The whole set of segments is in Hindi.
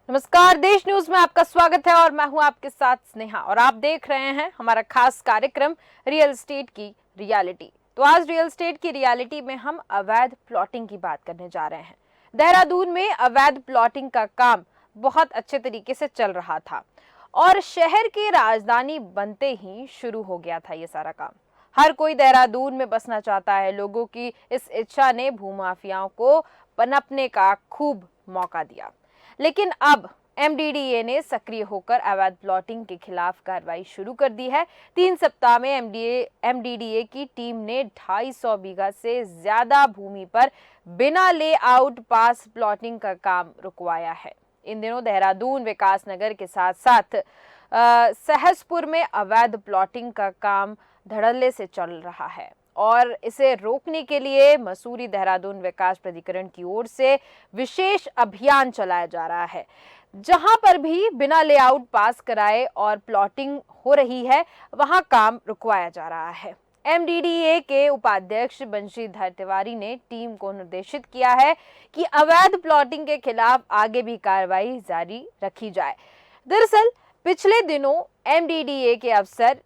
नमस्कार, देश न्यूज में आपका स्वागत है और मैं हूं आपके साथ स्नेहा और आप देख रहे हैं हमारा खास कार्यक्रम रियल एस्टेट की रियलिटी। तो आज रियल एस्टेट की रियलिटी में हम अवैध प्लॉटिंग की बात करने जा रहे हैं। देहरादून में अवैध प्लॉटिंग का काम बहुत अच्छे तरीके से चल रहा था और शहर की राजधानी बनते ही शुरू हो गया था ये सारा काम। हर कोई देहरादून में बसना चाहता है। लोगों की इस इच्छा ने भूमाफियाओं को पनपने का खूब मौका दिया। लेकिन अब एमडीडीए ने सक्रिय होकर अवैध प्लॉटिंग के खिलाफ कार्रवाई शुरू कर दी है। 3 सप्ताह में एमडीडीए की टीम ने 250 बीघा से ज्यादा भूमि पर बिना लेआउट पास प्लॉटिंग का काम रुकवाया है। इन दिनों देहरादून विकास नगर के साथ साथ सहसपुर में अवैध प्लॉटिंग का काम धड़ल्ले से चल रहा है और इसे रोकने के लिए मसूरी देहरादून विकास प्राधिकरण की ओर से विशेष अभियान चलाया जा रहा है। जहां पर भी बिना लेआउट पास कराए और प्लॉटिंग हो रही है वहां काम रुकवाया जा रहा है। एमडीडीए के उपाध्यक्ष बंशीधर तिवारी ने टीम को निर्देशित किया है कि अवैध प्लॉटिंग के खिलाफ आगे भी कार्रवाई जारी रखी जाए। दरअसल पिछले दिनों एमडीडीए के अफसर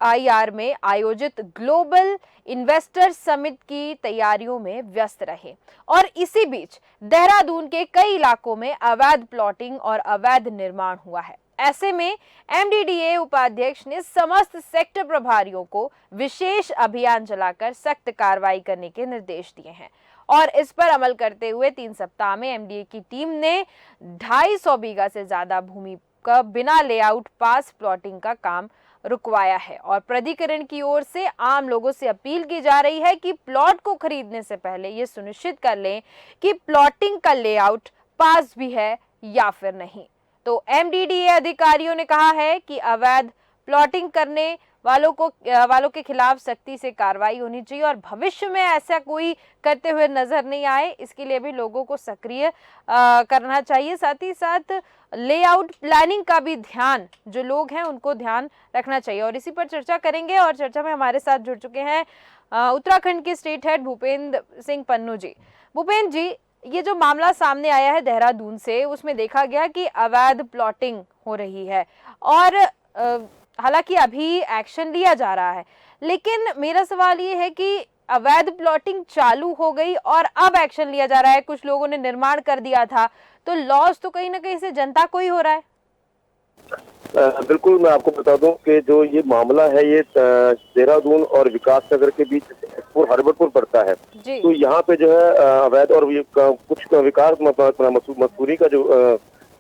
FIIR में आयोजित ग्लोबल इन्वेस्टर समिट की तैयारियों में व्यस्त रहे और इसी बीच देहरादून के कई इलाकों में अवैध प्लॉटिंग और अवैध निर्माण हुआ है। ऐसे में एमडीडीए उपाध्यक्ष ने समस्त सेक्टर प्रभारियों को विशेष अभियान चलाकर सख्त कार्रवाई करने के निर्देश दिए हैं और इस पर अमल करते हुए 3 सप्ताह में एमडीए की टीम ने 250 बीघा से ज्यादा भूमि का बिना लेआउट पास प्लॉटिंग का काम रुकवाया है और प्राधिकरण की ओर से आम लोगों से अपील की जा रही है कि प्लॉट को खरीदने से पहले ये सुनिश्चित कर लें कि प्लॉटिंग का लेआउट पास भी है या फिर नहीं। तो एमडीडीए अधिकारियों ने कहा है कि अवैध प्लॉटिंग करने वालों के खिलाफ सख्ती से कार्रवाई होनी चाहिए और भविष्य में ऐसा कोई करते हुए नजर नहीं आए, इसके लिए भी लोगों को सक्रिय करना चाहिए। साथ ही साथ लेआउट प्लानिंग का भी ध्यान जो लोग हैं उनको ध्यान रखना चाहिए और इसी पर चर्चा करेंगे। और चर्चा में हमारे साथ जुड़ चुके हैं उत्तराखंड के स्टेट हेड भूपेंद्र सिंह पन्नू जी। भूपेंद्र जी, ये जो मामला सामने आया है देहरादून से, उसमें देखा गया कि अवैध प्लॉटिंग हो रही है और हालांकि अभी एक्शन लिया जा रहा है, लेकिन मेरा सवाल ये है कि अवैध प्लॉटिंग चालू हो गई और अब एक्शन लिया जा रहा है। कुछ लोगों ने निर्माण कर दिया था, तो लॉस तो कहीं ना कहीं से जनता को ही हो रहा है। बिल्कुल, मैं आपको बता दूं कि जो ये मामला है ये देहरादून और विकास नगर के बीच हरबरपुर पड़ता है। तो यहाँ पे जो है अवैध और कुछ विकास मसूरी का जो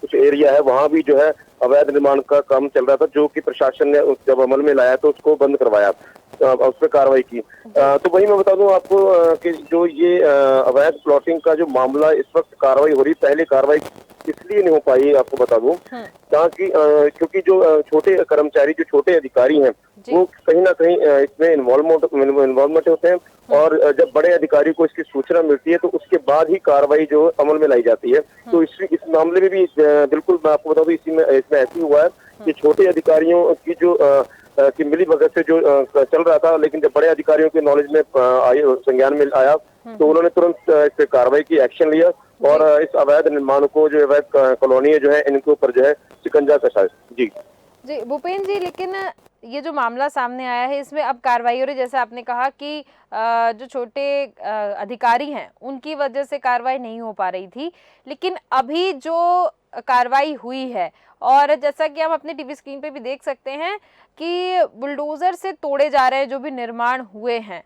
कुछ एरिया है वहाँ भी जो है अवैध निर्माण का काम चल रहा था, जो कि प्रशासन ने जब अमल में लाया तो उसको बंद करवाया, उस पर कार्रवाई की। तो वही मैं बता दूं आपको कि जो ये अवैध प्लॉटिंग का जो मामला इस वक्त कार्रवाई हो रही, पहले कार्रवाई इसलिए नहीं हो पाई आपको बता दूं ताकि क्योंकि जो छोटे कर्मचारी, जो छोटे अधिकारी हैं, वो कहीं ना कहीं इसमें इन्वॉल्वमेंट होते हैं और जब बड़े अधिकारी को इसकी सूचना मिलती है तो उसके बाद ही कार्रवाई जो अमल में लाई जाती है। तो इस मामले में भी बिल्कुल मैं आपको बता दूं इसमें ऐसे हुआ है कि छोटे अधिकारियों की जो कि मिली भगत से जो चल रहा था, लेकिन जब बड़े अधिकारियों के नॉलेज में संज्ञान में आया तो उन्होंने तुरंत इस पर कार्रवाई की, एक्शन लिया और इस अवैध निर्माण को, जो अवैध कॉलोनी जो है, इनके ऊपर जो है शिकंजा कसा। जी भूपेंद्र जी, लेकिन ये जो मामला सामने आया है इसमें अब कार्रवाई हो रही, जैसे आपने कहा कि जो छोटे अधिकारी हैं उनकी वजह से कार्रवाई नहीं हो पा रही थी, लेकिन अभी जो कार्रवाई हुई है और जैसा कि हम अपने टीवी स्क्रीन पे भी देख सकते हैं कि बुलडोजर से तोड़े जा रहे हैं जो भी निर्माण हुए हैं,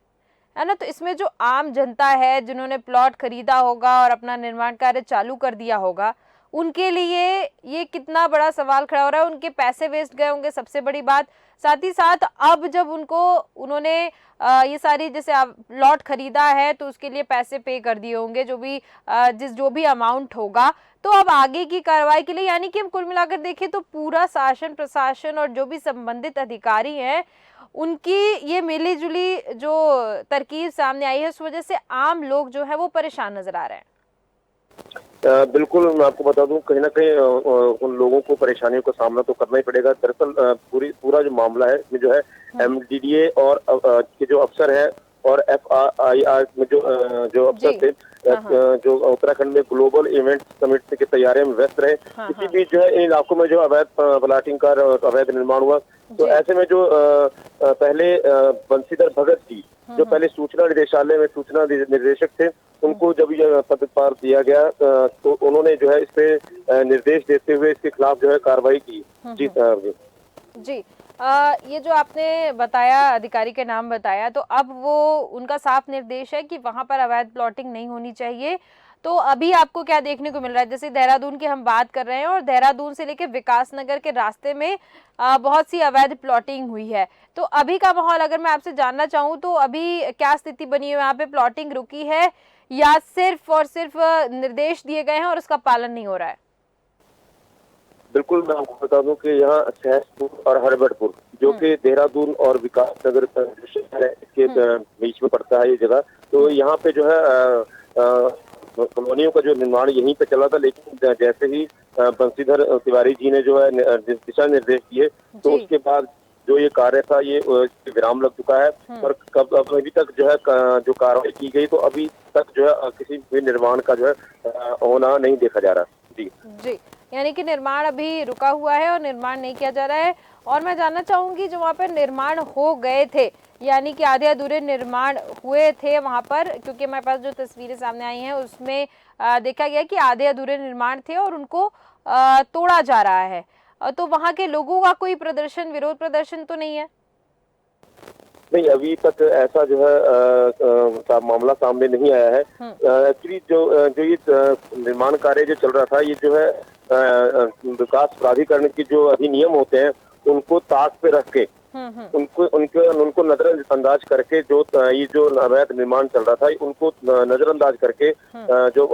है ना। तो इसमें जो आम जनता है जिन्होंने प्लॉट खरीदा होगा और अपना निर्माण कार्य चालू कर दिया होगा, उनके लिए ये कितना बड़ा सवाल खड़ा हो रहा है। उनके पैसे वेस्ट गए होंगे, सबसे बड़ी बात। साथ ही साथ अब जब उन्होंने ये सारी जैसे प्लॉट खरीदा है तो उसके लिए पैसे पे कर दिए होंगे, जो भी अमाउंट होगा, तो अब आगे की कार्रवाई के लिए, यानी कि हम कुल मिलाकर देखें तो पूरा शासन प्रशासन और जो भी संबंधित अधिकारी हैं उनकी ये मिली जुली जो तरकीब सामने आई है, उस वजह से आम लोग जो है वो परेशान नजर आ रहे हैं। बिल्कुल, मैं आपको बता दूं कहीं ना कहीं उन लोगों को परेशानियों का सामना तो करना ही पड़ेगा। दरअसल पूरा जो मामला है इसमें जो है एमडीडीए और के जो अफसर है और FIR में जो अफसर थे, जो उत्तराखंड में ग्लोबल इवेंट समिट की तैयारियों में व्यस्त रहे। इसी बीच जो है इन इलाकों में जो अवैध प्लाटिंग का अवैध निर्माण हुआ। तो ऐसे में जो पहले बंशीधर भगत जी, जो पहले सूचना निदेशालय में सूचना निर्देशक थे, उनको जब यह पदभार दिया गया तो उन्होंने जो है इस पे निर्देश देते हुए इसके खिलाफ जो है कार्रवाई की। जी जी। ये जो आपने बताया, अधिकारी के नाम बताया, तो अब वो उनका साफ निर्देश है कि वहां पर अवैध प्लॉटिंग नहीं होनी चाहिए। तो अभी आपको क्या देखने को मिल रहा है? जैसे देहरादून की हम बात कर रहे हैं और देहरादून से लेकर विकासनगर के रास्ते में बहुत सी अवैध प्लॉटिंग हुई है। तो अभी का माहौल अगर मैं आपसे जानना चाहूँ तो अभी क्या स्थिति बनी है? यहाँ पे प्लॉटिंग रुकी है या सिर्फ और सिर्फ निर्देश दिए गए हैं और उसका पालन नहीं हो रहा है? बिल्कुल, मैं आपको बता दूं कि यहाँ सहसपुर और हरबटपुर, जो कि देहरादून और विकासनगर शहर है, इसके बीच में पड़ता है ये जगह। तो यहाँ पे जो है कॉलोनियों का जो निर्माण यहीं पे चला था, लेकिन जैसे ही बंशीधर तिवारी जी ने जो है दिशा निर्देश दिए, तो उसके बाद जो ये कार्य था ये विराम लग चुका है। और अभी तक जो है जो कार्रवाई की गई, तो अभी तक जो है किसी भी निर्माण का जो है होना नहीं देखा जा रहा। जी जी, यानी कि निर्माण अभी रुका हुआ है और निर्माण नहीं किया जा रहा है। और मैं जानना चाहूंगी, जो वहाँ पर निर्माण हो गए थे, यानी कि आधे अधूरे निर्माण हुए थे वहाँ पर, क्योंकि हमारे पास जो तस्वीरें सामने आई हैं उसमें देखा गया कि आधे अधूरे निर्माण थे और उनको तोड़ा जा रहा है। तो वहाँ के लोगों का कोई प्रदर्शन, विरोध प्रदर्शन तो नहीं है? नहीं, अभी तक ऐसा जो है मामला सामने नहीं आया है। एक्चुअली जो ये निर्माण कार्य जो चल रहा था, ये जो है विकास प्राधिकरण की जो अधिनियम होते हैं उनको ताक पे रख के उनको नजरअंदाज करके जो अवैध निर्माण चल रहा था उनको नजरअंदाज करके जो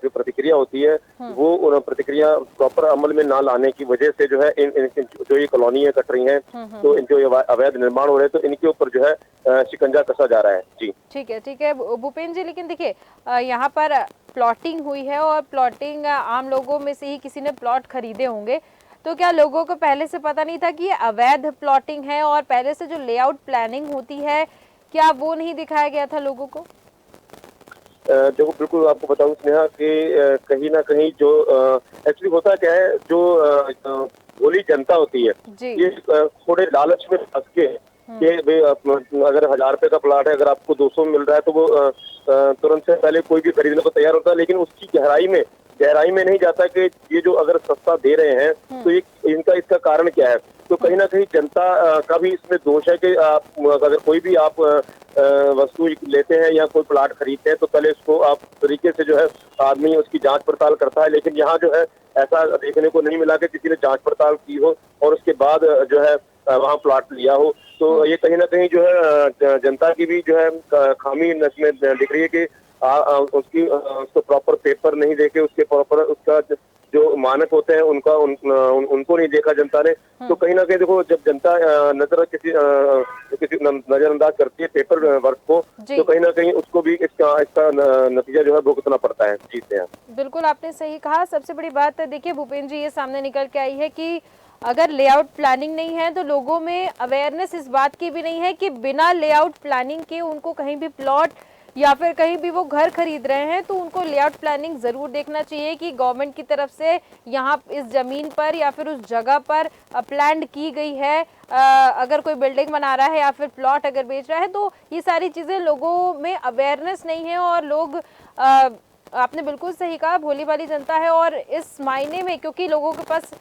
प्रतिक्रिया होती है वो प्रतिक्रिया प्रॉपर अमल में ना लाने की वजह से जो है जो ये कॉलोनियां कट रही हैं, तो जो अवैध निर्माण हो रहे हैं, तो इनके ऊपर जो है शिकंजा कसा जा रहा है। जी ठीक है भूपेंद्र जी, लेकिन देखिए यहाँ पर प्लॉटिंग हुई है और प्लॉटिंग आम लोगों में से ही किसी ने प्लॉट खरीदे होंगे, तो क्या लोगों को पहले से पता नहीं था कि ये अवैध प्लॉटिंग है? और पहले से जो लेआउट प्लानिंग होती है, क्या वो नहीं दिखाया गया था लोगों को? देखो, बिल्कुल आपको बताऊं स्नेहा कि कहीं ना कहीं जो एक्चुअली होता क्या है, जो भोली जनता होती है, ये थोड़े लालच में फंस के अगर 1000 रुपए का प्लाट है, अगर आपको 200 मिल रहा है तो वो तुरंत से पहले कोई भी खरीदने को तैयार होता है, लेकिन उसकी गहराई में नहीं जाता कि ये जो अगर सस्ता दे रहे हैं तो ये इसका कारण क्या है। तो कहीं ना कहीं जनता का भी इसमें दोष है कि आप अगर कोई भी आप वस्तु लेते हैं या कोई प्लाट खरीदते हैं, तो पहले उसको आप तरीके से जो है आदमी उसकी जांच पड़ताल करता है, लेकिन यहाँ जो है ऐसा देखने को नहीं मिला कि किसी ने जांच पड़ताल की हो और उसके बाद जो है वहाँ प्लाट लिया हो। तो ये कहीं ना कहीं जो है जनता की भी जो है खामी इसमें दिख रही है कि उसको प्रॉपर पेपर नहीं देके उसके प्रॉपर उसका जो मानक होते हैं उनको नहीं देखा जनता ने। तो कहीं ना कहीं देखो, जब जनता किसी नजरअंदाज करती है पेपर वर्क को, तो कहीं ना कहीं उसको भी इसका नतीजा जो है भुगतना पड़ता है। जीते हैं। बिल्कुल, आपने सही कहा। सबसे बड़ी बात देखिए भूपेंद्र जी, ये सामने निकल के आई है कि अगर लेआउट प्लानिंग नहीं है तो लोगों में अवेयरनेस इस बात की भी नहीं है कि बिना लेआउट प्लानिंग के उनको कहीं भी प्लॉट या फिर कहीं भी वो घर खरीद रहे हैं, तो उनको लेआउट प्लानिंग ज़रूर देखना चाहिए कि गवर्नमेंट की तरफ से यहाँ इस ज़मीन पर या फिर उस जगह पर प्लान की गई है। अगर कोई बिल्डिंग बना रहा है या फिर प्लॉट अगर बेच रहा है, तो ये सारी चीज़ें लोगों में अवेयरनेस नहीं है और लोग आपने बिल्कुल सही कहा, भोली भाली जनता है। और इस मायने में क्योंकि लोगों के पास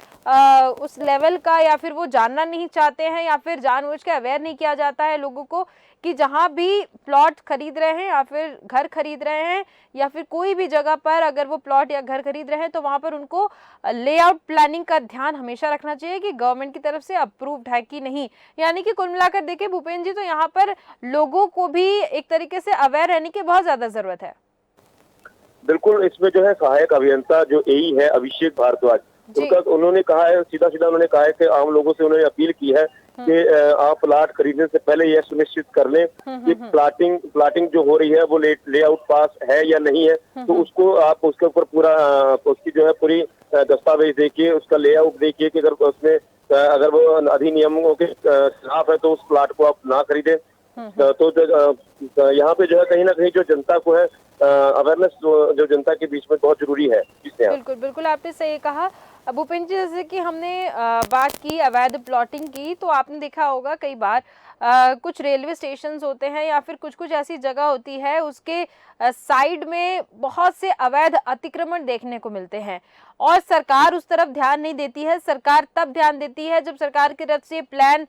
उस लेवल का या फिर वो जानना नहीं चाहते हैं या फिर जानबूझ के अवेयर नहीं किया जाता है लोगों को कि जहां भी प्लॉट खरीद रहे हैं या फिर घर खरीद रहे हैं या फिर कोई भी जगह पर अगर वो प्लॉट या घर खरीद रहे हैं, तो वहां पर उनको लेआउट प्लानिंग का ध्यान हमेशा रखना चाहिए कि गवर्नमेंट की तरफ से अप्रूव्ड है कि नहीं। यानी कि कुल मिलाकर देखिए भूपेंद्र जी, तो यहाँ पर लोगों को भी एक तरीके से अवेयर रहने की बहुत ज्यादा जरूरत है। बिल्कुल, इसमें जो है सहायक अभियंता जो एई है अभिषेक भारद्वाज, उन्होंने कहा है, सीधा उन्होंने कहा है कि आम लोगों से उन्होंने अपील की है कि आप प्लाट खरीदने से पहले यह सुनिश्चित कर लें कि प्लाटिंग जो हो रही है वो लेआउट पास है या नहीं है। तो उसको आप उसके ऊपर पूरा उसकी जो है पूरी दस्तावेज देखिए, उसका लेआउट देखिए कि अगर वो अधिनियमों के खिलाफ है तो उस प्लाट को आप ना खरीदें। तो यहाँ पे जो है कहीं ना कहीं जो जनता को है अवेयरनेस जो जनता के बीच में बहुत जरूरी है। बिल्कुल बिल्कुल, आपने सही कहा भूपेंद्र जी। जैसे कि हमने बात की अवैध प्लॉटिंग की, तो आपने देखा होगा कई बार कुछ रेलवे स्टेशंस होते हैं या फिर कुछ कुछ ऐसी जगह होती है उसके साइड में बहुत से अवैध अतिक्रमण देखने को मिलते हैं और सरकार उस तरफ ध्यान नहीं देती है। सरकार तब ध्यान देती है जब सरकार की तरफ से प्लान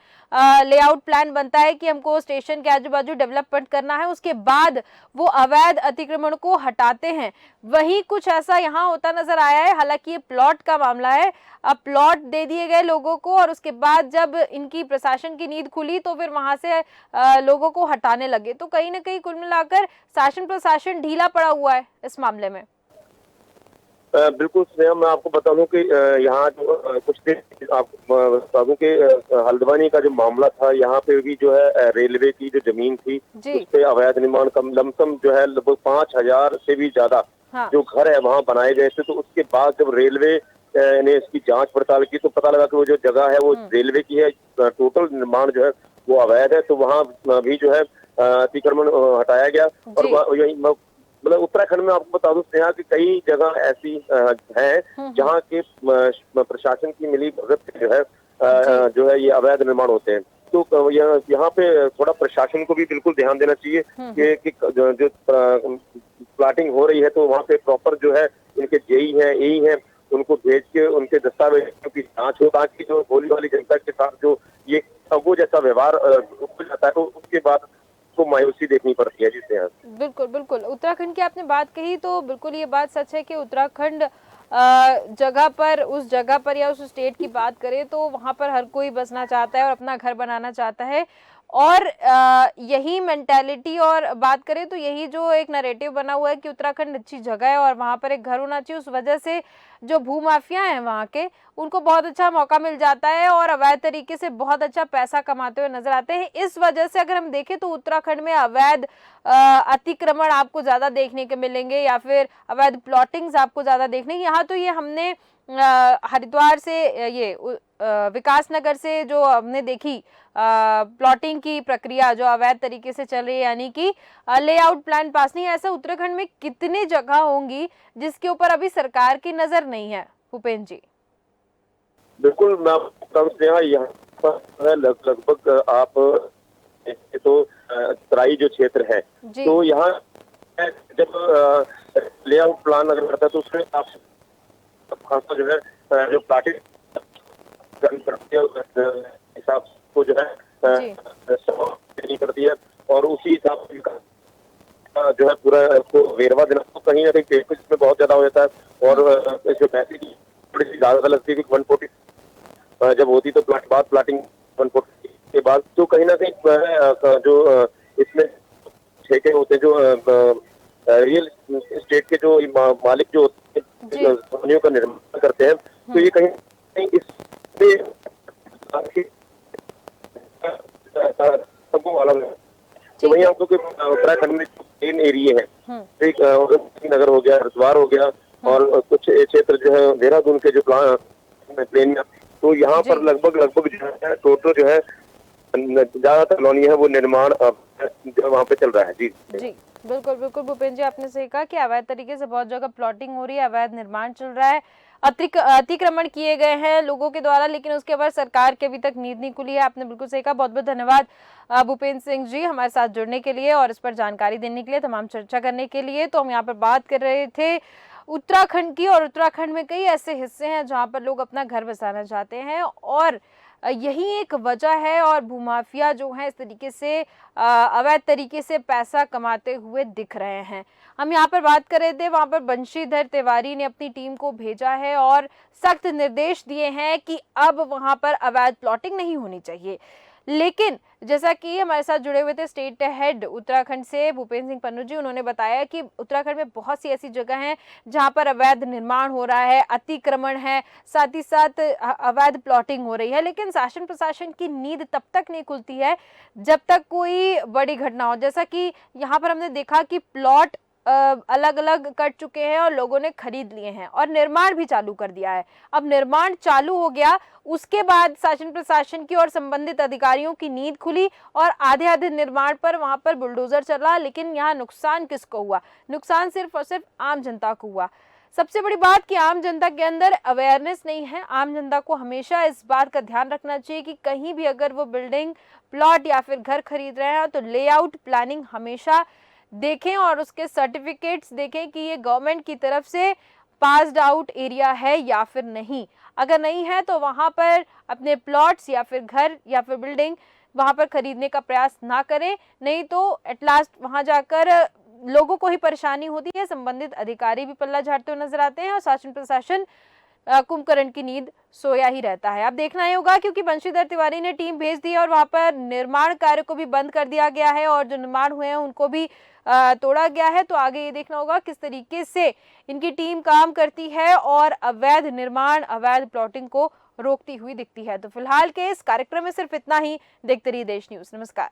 लेआउट प्लान बनता है कि हमको स्टेशन के आजू बाजू डेवलपमेंट करना है, उसके बाद वो अवैध अतिक्रमण को हटाते हैं। वही कुछ ऐसा यहाँ होता नजर आया है। हालांकि ये प्लॉट का मामला है, अब प्लॉट दे दिए गए लोगों को और उसके बाद जब इनकी प्रशासन की नींद खुली तो फिर वहां से लोगों को हटाने लगे। तो कहीं ना कहीं कुल मिलाकर शासन प्रशासन ढीला पड़ा हुआ है इस मामले में। बिल्कुल स्नेहा, मैं आपको बता दूं कि यहाँ जो कुछ दिन आपको बता दूं कि हल्द्वानी का जो मामला था, यहाँ पे भी जो है रेलवे की जो जमीन थी उस पे अवैध निर्माण कम लमसम जो है लगभग 5000 से भी ज्यादा जो घर है वहाँ बनाए गए थे। तो उसके बाद जब रेलवे ने इसकी जांच पड़ताल की तो पता लगा कि वो जो जगह है वो रेलवे की है, टोटल निर्माण जो है वो अवैध है। तो वहाँ भी जो है अतिक्रमण हटाया गया। और मतलब उत्तराखंड में आपको बता दूं स्नेहा कि कई जगह ऐसी हैं जहां के प्रशासन की मिली भगत जो है ये अवैध निर्माण होते हैं। तो यहाँ पे थोड़ा प्रशासन को भी बिल्कुल ध्यान देना चाहिए कि जो प्लाटिंग हो रही है तो वहाँ पे प्रॉपर जो है इनके जेई है, एई है, उनको भेज के उनके दस्तावेजों की जांच हो, ताकि जो भोली वाली जनता के साथ जो ये वो जैसा व्यवहार हो जाता है तो उसके बाद को मायूसी देखनी पड़ती है। जिससे बिल्कुल बिल्कुल, उत्तराखंड की आपने बात कही तो बिल्कुल ये बात सच है कि उत्तराखंड जगह पर, उस जगह पर या उस स्टेट की बात करें तो वहां पर हर कोई बसना चाहता है और अपना घर बनाना चाहता है। और यही मेंटालिटी और बात करें तो यही जो एक नैरेटिव बना हुआ है कि उत्तराखंड अच्छी जगह है और वहां पर एक घर होना चाहिए, उस वजह से जो भूमाफिया हैं वहां के उनको बहुत अच्छा मौका मिल जाता है और अवैध तरीके से बहुत अच्छा पैसा कमाते हुए नजर आते हैं। इस वजह से अगर हम देखें तो उत्तराखंड में अवैध अतिक्रमण आपको ज्यादा देखने के मिलेंगे या फिर अवैध प्लॉटिंग्स आपको ज्यादा देखने। यहाँ तो ये हमने हरिद्वार से ये विकास नगर से जो हमने देखी प्लॉटिंग की प्रक्रिया जो अवैध तरीके से चल रही है, यानी कि लेआउट प्लान पास नहीं, ऐसा उत्तराखंड में कितनी जगह होंगी जिसके ऊपर अभी सरकार की नजर नहीं है भूपेंद्र जी? बिल्कुल, मैं यहाँ पर लगभग आप तो तराई जो क्षेत्र है तो यहाँ जब लेआउट प्लान अगर करता है तो उसमें आप खासा जो है जो प्लाटिंग हिसाब को जो है करती है और उसी हिसाब से जो है पूरा उसको वेरवा देना तो कहीं ना कहीं पेपर में बहुत ज्यादा हो जाता है। और जो पैसे की थोड़ी सी ज्यादा लगती है 140 जब होती तो प्लाटिंग 140 के बाद तो कहीं ना कहीं जो इसमें ठेके होते हैं, जो रियल एस्टेट के जो मालिक जो कंपनियों का निर्माण करते हैं तो ये कहीं इससे सबको अलग है। तो वही आपको उत्तराखंड में तीन एरिया है, एक नगर हो गया, हरिद्वार हो गया और कुछ क्षेत्र जो है देहरादून के जो प्लेन में, तो यहाँ पर लगभग जो है टोटल जो है ज्यादातर कॉलोनी है वो निर्माण वहाँ पे चल रहा है। जी जी बिल्कुल बिल्कुल भूपेंद्र जी, आपने सही कहा कि अवैध तरीके से बहुत जगह प्लॉटिंग हो रही है, अवैध निर्माण चल रहा है, अतिक्रमण किए गए हैं लोगों के द्वारा, लेकिन उसके बाद सरकार के अभी तक नींद नहीं खुली है। आपने बिल्कुल सही कहा। बहुत बहुत धन्यवाद भूपेंद्र सिंह जी हमारे साथ जुड़ने के लिए और इस पर जानकारी देने के लिए, तमाम चर्चा करने के लिए। तो हम यहाँ पर बात कर रहे थे उत्तराखंड की और उत्तराखंड में कई ऐसे हिस्से हैं जहाँ पर लोग अपना घर बसाना चाहते हैं और यही एक वजह है और भूमाफिया जो है इस तरीके से अवैध तरीके से पैसा कमाते हुए दिख रहे हैं। हम यहाँ पर बात कर रहे थे, वहां पर बंशीधर तिवारी ने अपनी टीम को भेजा है और सख्त निर्देश दिए हैं कि अब वहां पर अवैध प्लॉटिंग नहीं होनी चाहिए। लेकिन जैसा कि हमारे साथ जुड़े हुए थे स्टेट हेड उत्तराखंड से भूपेंद्र सिंह पन्नू जी, उन्होंने बताया कि उत्तराखंड में बहुत सी ऐसी जगह हैं जहां पर अवैध निर्माण हो रहा है, अतिक्रमण है, साथ ही साथ अवैध प्लॉटिंग हो रही है, लेकिन शासन प्रशासन की नींद तब तक नहीं खुलती है जब तक कोई बड़ी घटना हो। जैसा कि यहाँ पर हमने देखा कि प्लॉट अलग अलग कट चुके हैं और लोगों ने खरीद लिए हैं और निर्माण भी चालू कर दिया है। अब निर्माण चालू हो गया, उसके बाद शासन प्रशासन की और संबंधित अधिकारियों की नींद खुली और आधे आधे निर्माण पर वहां पर बुलडोजर चला। लेकिन यहाँ नुकसान किसको हुआ? नुकसान सिर्फ और सिर्फ आम जनता को हुआ। सबसे बड़ी बात कि आम जनता के अंदर अवेयरनेस नहीं है। आम जनता को हमेशा इस बात का ध्यान रखना चाहिए कि कहीं भी अगर वो बिल्डिंग, प्लॉट या फिर घर खरीद रहे हैं तो लेआउट प्लानिंग हमेशा देखें और उसके सर्टिफिकेट्स देखें कि ये गवर्नमेंट की तरफ से पास्ड आउट एरिया है या फिर नहीं। अगर नहीं है तो वहां पर अपने प्लॉट्स या फिर घर या फिर बिल्डिंग वहां पर खरीदने का प्रयास ना करें, नहीं तो एट लास्ट वहां जाकर लोगों को ही परेशानी होती है। संबंधित अधिकारी भी पल्ला झाड़ते हुए नजर आते हैं और शासन प्रशासन कुंभकर्ण की नींद सोया ही रहता है। अब देखना ही होगा, क्योंकि बंशीधर तिवारी ने टीम भेज दी है और वहां पर निर्माण कार्य को भी बंद कर दिया गया है और जो निर्माण हुए हैं उनको भी तोड़ा गया है। तो आगे ये देखना होगा किस तरीके से इनकी टीम काम करती है और अवैध निर्माण, अवैध प्लॉटिंग को रोकती हुई दिखती है। तो फिलहाल के इस कार्यक्रम में सिर्फ इतना ही। देखते रहिए देश न्यूज। नमस्कार।